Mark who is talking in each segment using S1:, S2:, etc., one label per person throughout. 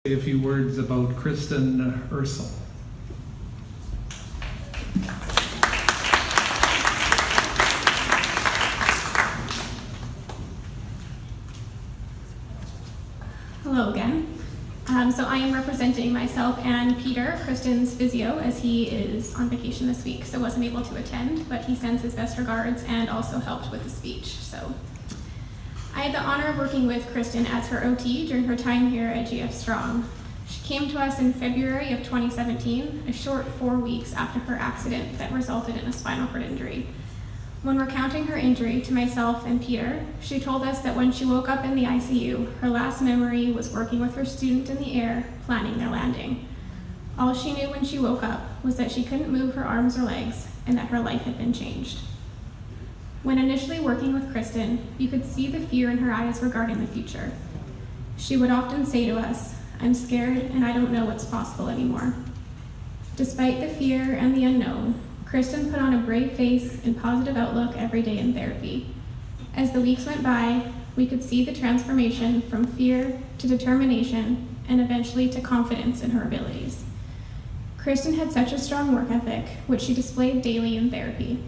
S1: A few words about Kristen Ursel.
S2: Hello again. So I am representing myself and Peter, Kristen's physio, as he is on vacation this week, so wasn't able to attend, but he sends his best regards and also helped with the speech. So I had the honor of working with Kristen as her OT during her time here at GF Strong. She came to us in February of 2017, a short 4 weeks after her accident that resulted in a spinal cord injury. When recounting her injury to myself and Peter, she told us that when she woke up in the ICU, her last memory was working with her student in the air, planning their landing. All she knew when she woke up was that she couldn't move her arms or legs and that her life had been changed. When initially working with Kristen, you could see the fear in her eyes regarding the future. She would often say to us, "I'm scared and I don't know what's possible anymore." Despite the fear and the unknown, Kristen put on a brave face and positive outlook every day in therapy. As the weeks went by, we could see the transformation from fear to determination and eventually to confidence in her abilities. Kristen had such a strong work ethic, which she displayed daily in therapy.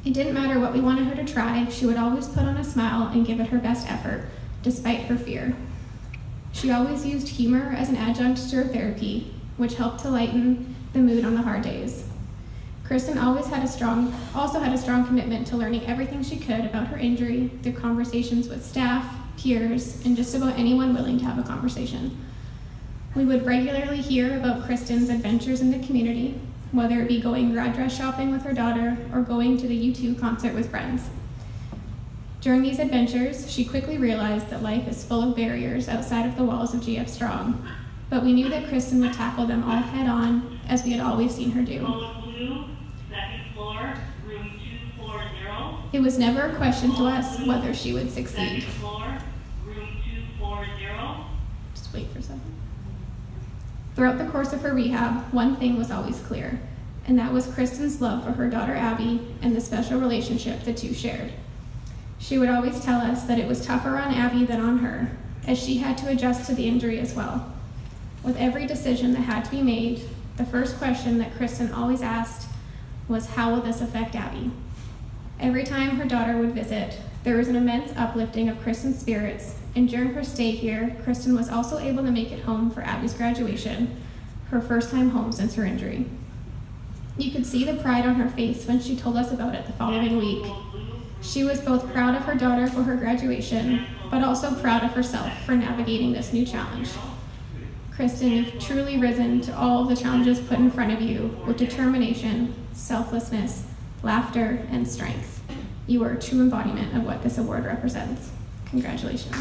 S2: It didn't matter what we wanted her to try, she would always put on a smile and give it her best effort, despite her fear. She always used humor as an adjunct to her therapy, which helped to lighten the mood on the hard days. Kristen also had a strong commitment to learning everything she could about her injury through conversations with staff, peers, and just about anyone willing to have a conversation. We would regularly hear about Kristen's adventures in the community, whether it be going grad dress shopping with her daughter or going to the U2 concert with friends. During these adventures, she quickly realized that life is full of barriers outside of the walls of GF Strong, but we knew that Kristen would tackle them all head on, as we had always seen her do.
S3: Second floor, room 240.
S2: It was never a question to us whether she would succeed.
S3: Second floor, room 240.
S2: Just wait for a second. Throughout the course of her rehab, one thing was always clear, and that was Kristen's love for her daughter Abby and the special relationship the two shared. She would always tell us that it was tougher on Abby than on her, as she had to adjust to the injury as well. With every decision that had to be made, the first question that Kristen always asked was, how will this affect Abby? Every time her daughter would visit, there was an immense uplifting of Kristen's spirits, and during her stay here, Kristen was also able to make it home for Abby's graduation, her first time home since her injury. You could see the pride on her face when she told us about it the following week. She was both proud of her daughter for her graduation, but also proud of herself for navigating this new challenge. Kristen, you've truly risen to all of the challenges put in front of you with determination, selflessness, laughter, and strength. You are a true embodiment of what this award represents. Congratulations.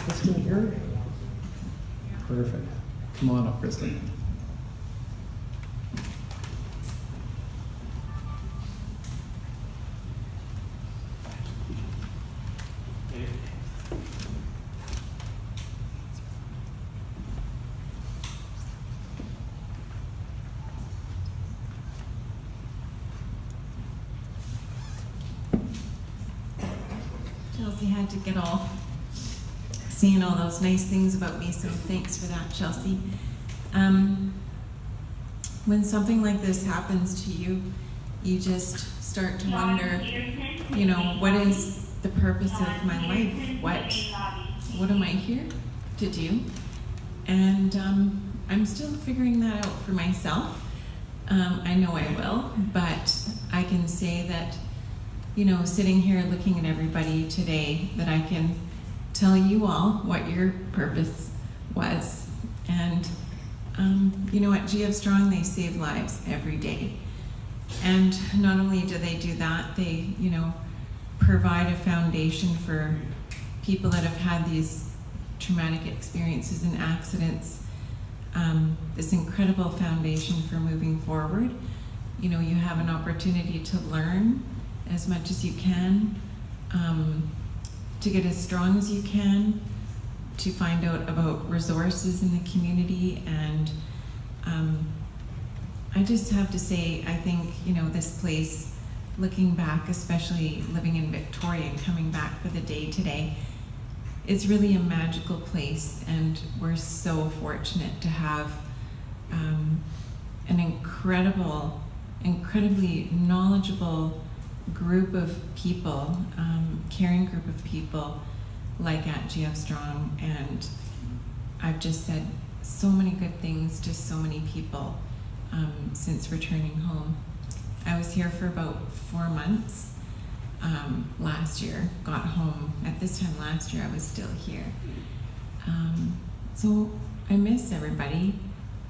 S1: Kristen here? Perfect. Come on up, Kristen.
S4: Chelsea had to get all saying all those nice things about me, so thanks for that, Chelsea. When something like this happens to you, you just start to wonder, what is the purpose of my life? What am I here to do? And I'm still figuring that out for myself. I know I will, but I can say that, sitting here looking at everybody today, that I can tell you all what your purpose was. And at GF Strong, they save lives every day. And not only do they do that, they, provide a foundation for people that have had these traumatic experiences and accidents, this incredible foundation for moving forward. You have an opportunity to learn as much as you can, to get as strong as you can, to find out about resources in the community. And I just have to say, I think, this place looking back, especially living in Victoria and coming back for the day today, it's really a magical place, and we're so fortunate to have an incredibly knowledgeable group of people, caring group of people like at GF Strong, and I've just said so many good things to so many people since returning home. I was here for about 4 months last year, got home. At this time last year, I was still here. So I miss everybody.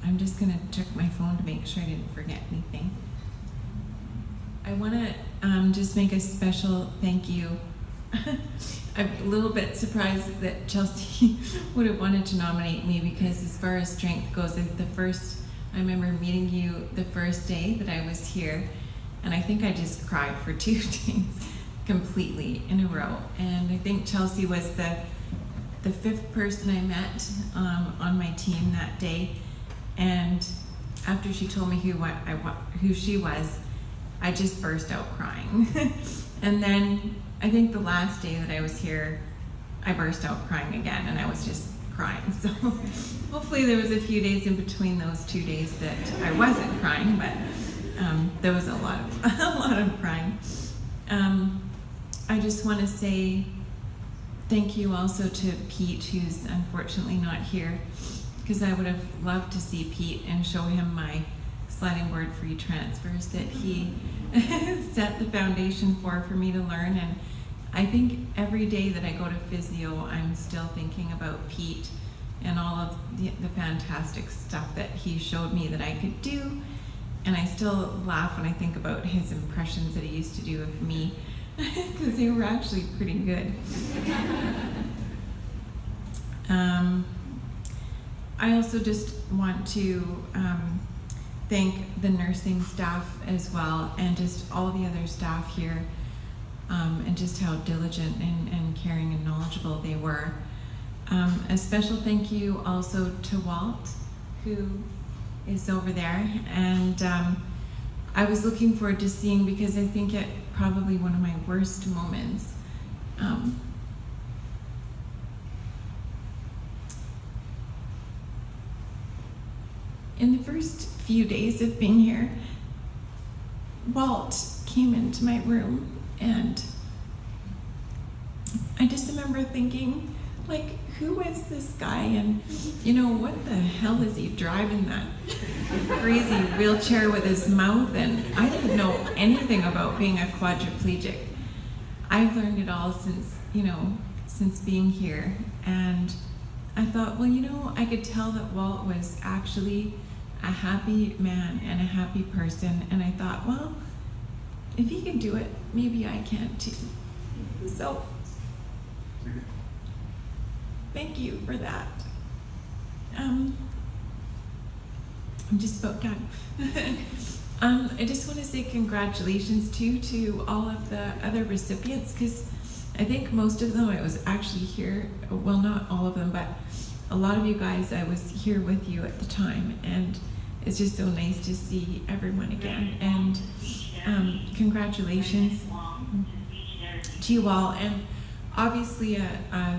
S4: I'm just gonna check my phone to make sure I didn't forget anything. I wanna just make a special thank you. I'm a little bit surprised that Chelsea would have wanted to nominate me, because as far as strength goes, I remember meeting you the first day that I was here, and I think I just cried for 2 days completely in a row. And I think Chelsea was the 5th person I met on my team that day. And after she told me who she was, I just burst out crying. And then I think the last day that I was here, I burst out crying again, and I was just crying. So hopefully there was a few days in between those 2 days that I wasn't crying, but there was a lot of crying. I just want to say thank you also to Pete, who's unfortunately not here, because I would have loved to see Pete and show him my sliding board free transfers that he set the foundation for me to learn. And I think every day that I go to physio, I'm still thinking about Pete and all of the fantastic stuff that he showed me that I could do. And I still laugh when I think about his impressions that he used to do of me, because they were actually pretty good. I also just want to thank the nursing staff as well, and just all the other staff here, and just how diligent and caring and knowledgeable they were. A special thank you also to Walt, who is over there, and I was looking forward to seeing, because I think at probably one of my worst moments, in the first few days of being here, Walt came into my room, and I just remember thinking, like, who is this guy, and what the hell is he driving that crazy wheelchair with his mouth? And I didn't know anything about being a quadriplegic. I've learned it all since being here, and I thought, well, I could tell that Walt was actually a happy man and a happy person, and I thought, well, if he can do it, maybe I can too. So thank you for that. I'm just about done. I just want to say congratulations too to all of the other recipients, because I think most of them I was actually here, well, not all of them, but a lot of you guys, I was here with you at the time, and it's just so nice to see everyone again. And congratulations to you all, and obviously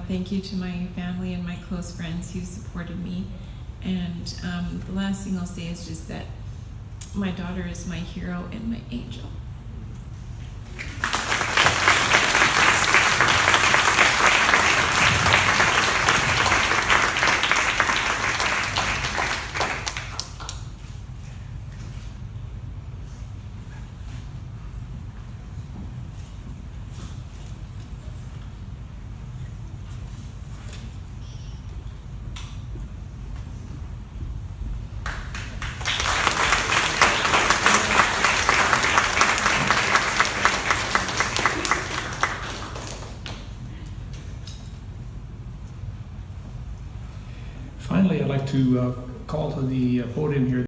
S4: thank you to my family and my close friends who supported me. And the last thing I'll say is just that my daughter is my hero and my angel.
S1: Finally, I'd like to call to the podium here